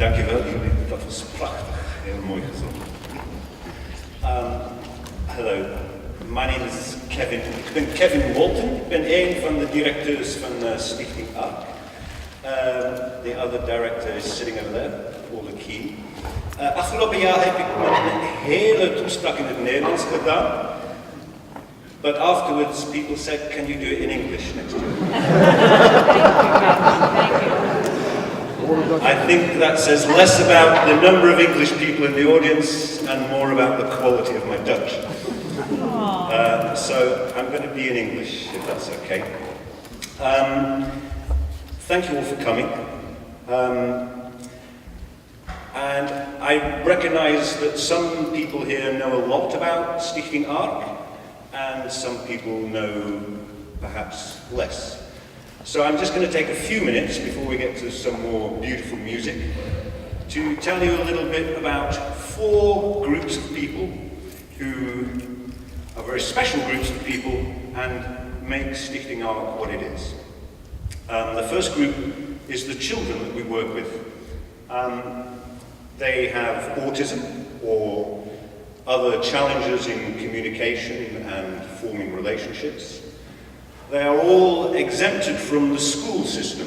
Dankjewel, jullie. Dat was prachtig. Heel mooi gezongen. Hello, my name is Kevin. Ik ben Kevin Walton. Ik ben een van de directeurs van Stichting ARC. The other director is sitting over there, Paul Key. Afgelopen jaar heb ik een hele toespraak in het Nederlands gedaan. But afterwards, people said, can you do it in English next year? Thank you. I think that says less about the number of English people in the audience and more about the quality of my Dutch. So I'm going to be in English, if that's okay. Thank you all for coming. And I recognize that some people here know a lot about Stichting ARC, and some people know perhaps less. So I'm just going to take a few minutes before we get to some more beautiful music to tell you a little bit about 4 groups of people who are very special groups of people and make Stichting ARC what it is. The first group is the children that we work with. They have autism or other challenges in communication and forming relationships. They are all exempted from the school system,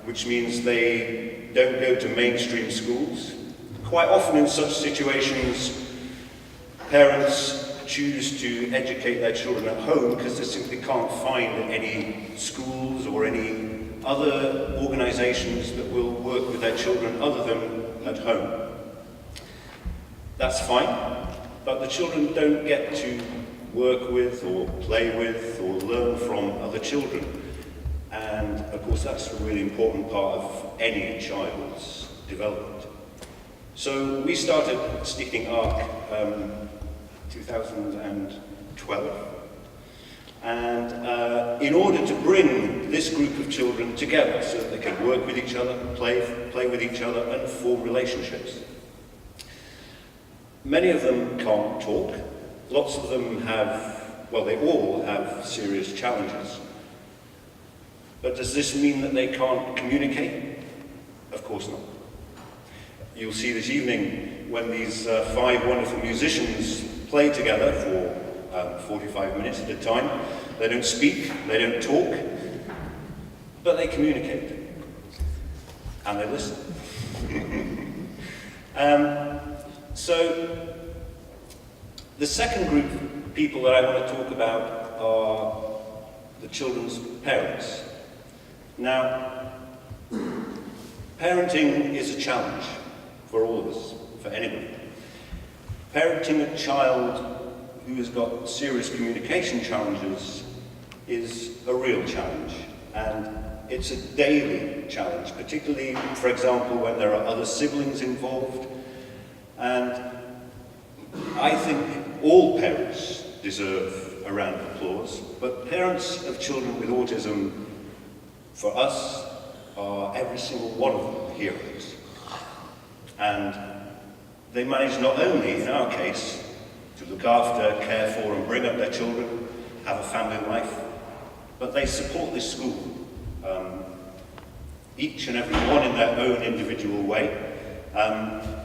which means they don't go to mainstream schools. Quite often in such situations, parents choose to educate their children at home because they simply can't find any schools or any other organizations that will work with their children other than at home. That's fine, but the children don't get to work with or play with or learn from other children. And of course that's a really important part of any child's development. So we started Stichting ARC 2012. And in order to bring this group of children together so that they can work with each other, play with each other and form relationships. Many of them can't talk. Lots of them have, well, they all have serious challenges. But does this mean that they can't communicate? Of course not. You'll see this evening when these 5 wonderful musicians play together for 45 minutes at a time. They don't speak, they don't talk, but they communicate. And they listen. So, the second group of people that I want to talk about are the children's parents. Now, parenting is a challenge for all of us, for anybody. Parenting a child who has got serious communication challenges is a real challenge, and it's a daily challenge, particularly, for example, when there are other siblings involved. And I think all parents deserve a round of applause, but parents of children with autism, for us, are every single one of them heroes. And they manage not only, in our case, to look after, care for and bring up their children, have a family life, but they support this school, each and every one in their own individual way.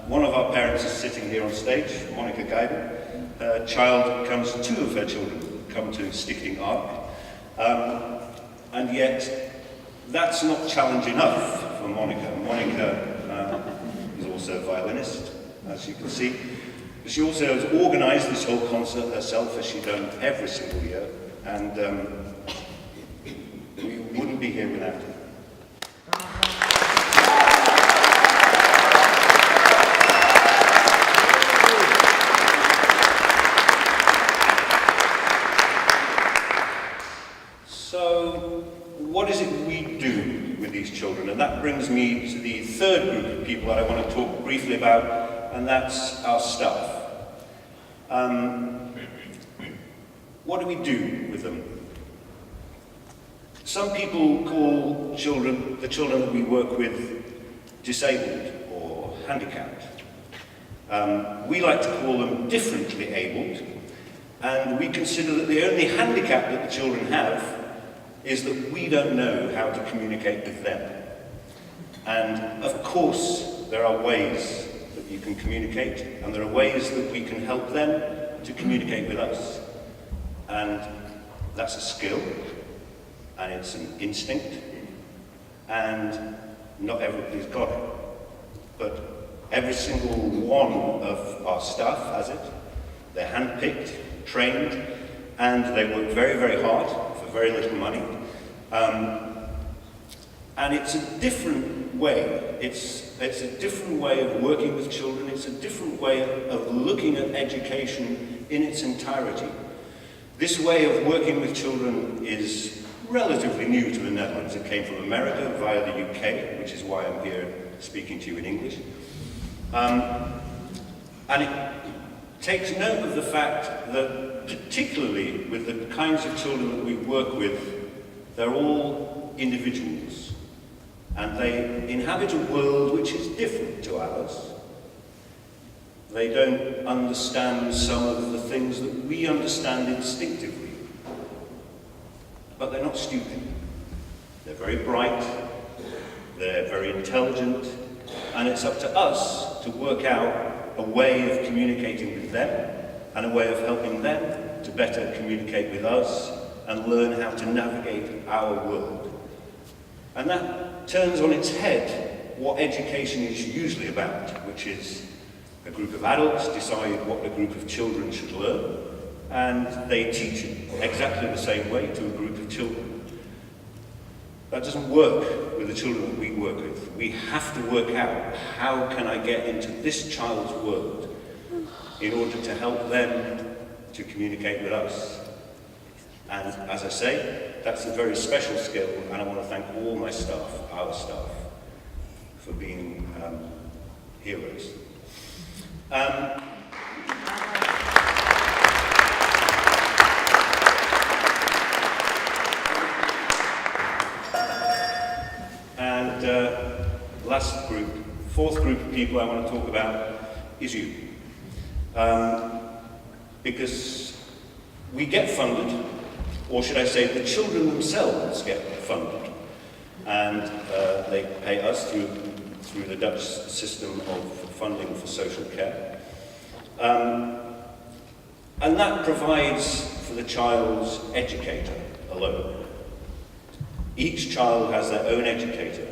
One of our parents is sitting here on stage, Monica Geiden. Her child comes, 2 of her children come to Stichting ARC, and yet that's not challenge enough for Monica. Monica is also a violinist, as you can see. She also has organised this whole concert herself, as she's done every single year, and we wouldn't be here without her. So, what is it we do with these children? And that brings me to the third group of people that I want to talk briefly about, and that's our staff. What do we do with them? Some people call the children that we work with disabled or handicapped. We like to call them differently abled, and we consider that the only handicap that the children have is that we don't know how to communicate with them. And of course, there are ways that you can communicate, and there are ways that we can help them to communicate with us. And that's a skill, and it's an instinct, and not everybody's got it. But every single one of our staff has it. They're handpicked, trained, and they work very, very hard for very little money. And it's a different way. It's a different way of working with children. It's a different way of looking at education in its entirety. This way of working with children is relatively new to the Netherlands. It came from America via the UK, which is why I'm here speaking to you in English. And it takes note of the fact that, particularly with the kinds of children that we work with, they're all individuals. And they inhabit a world which is different to ours. They don't understand some of the things that we understand instinctively. But they're not stupid. They're very bright, they're very intelligent, and it's up to us to work out a way of communicating with them and a way of helping them to better communicate with us and learn how to navigate our world. And that turns on its head what education is usually about, which is a group of adults decide what a group of children should learn, and they teach it exactly the same way to a group of children. That doesn't work with the children that we work with. We have to work out, how can I get into this child's world in order to help them to communicate with us? And as I say, that's a very special skill, and I want to thank all my staff, our staff, for being heroes. Last group, fourth group of people I want to talk about is you. Because we get funded, or should I say the children themselves get funded, and they pay us through the Dutch system of funding for social care. And that provides for the child's educator alone. Each child has their own educator.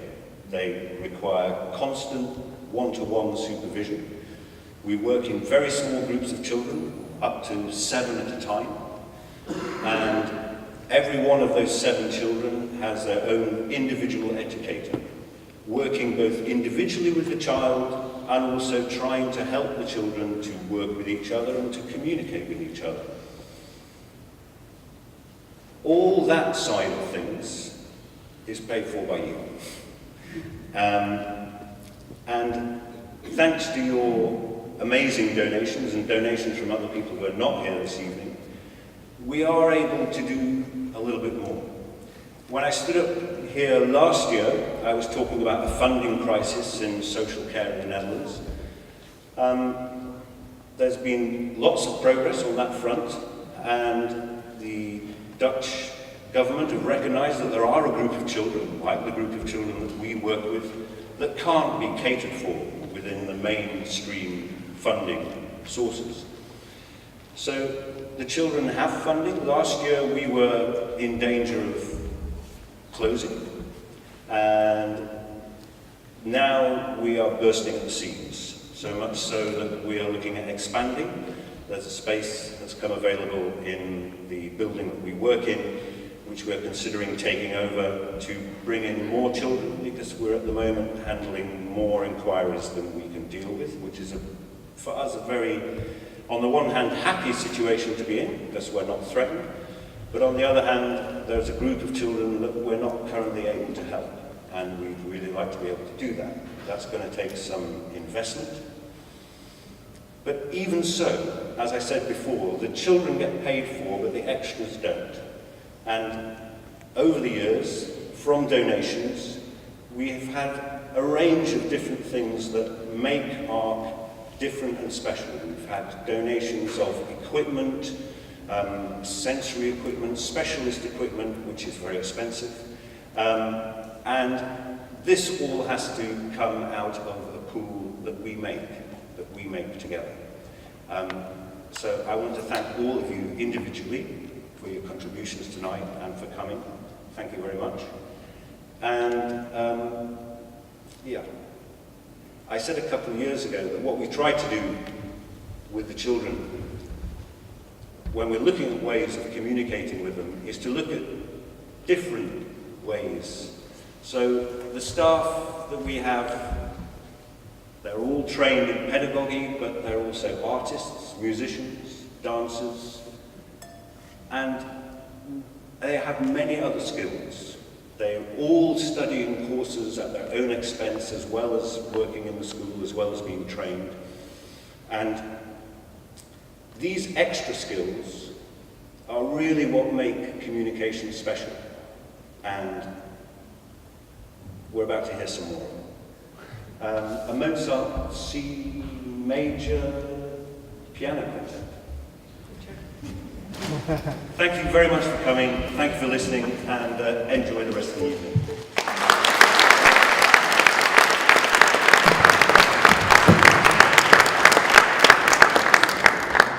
They require constant one-to-one supervision. We work in very small groups of children, up to 7 at a time. And every one of those 7 children has their own individual educator, working both individually with the child and also trying to help the children to work with each other and to communicate with each other. All that side of things is paid for by you. And thanks to your amazing donations and donations from other people who are not here this evening, we are able to do a little bit more. When I stood up here last year, I was talking about the funding crisis in social care in the Netherlands. There's been lots of progress on that front, and the Dutch government have recognised that there are a group of children, like the group of children that we work with, that can't be catered for within the mainstream funding sources. So the children have funding. Last year we were in danger of closing, and now we are bursting at the seams, so much so that we are looking at expanding. There's a space that's come available in the building that we work in, which we're considering taking over to bring in more children, because we're at the moment handling more inquiries than we can deal with, which is, for us, a very, on the one hand, happy situation to be in, because we're not threatened, but on the other hand, there's a group of children that we're not currently able to help, and we'd really like to be able to do that. That's going to take some investment. But even so, as I said before, the children get paid for, but the extras don't. And over the years, from donations, we have had a range of different things that make ARC different and special. We've had donations of equipment, sensory equipment, specialist equipment, which is very expensive. And this all has to come out of a pool that we make together. So I want to thank all of you individually for your contributions tonight and for coming. Thank you very much. And yeah, I said a couple of years ago that what we try to do with the children when we're looking at ways of communicating with them is to look at different ways. So the staff that we have, they're all trained in pedagogy, but they're also artists, musicians, dancers, and they have many other skills. They're all studying courses at their own expense, as well as working in the school, as well as being trained. And these extra skills are really what make communication special. And we're about to hear some more. A Mozart C major piano quintet. Thank you very much for coming, thank you for listening, and enjoy the rest of the evening.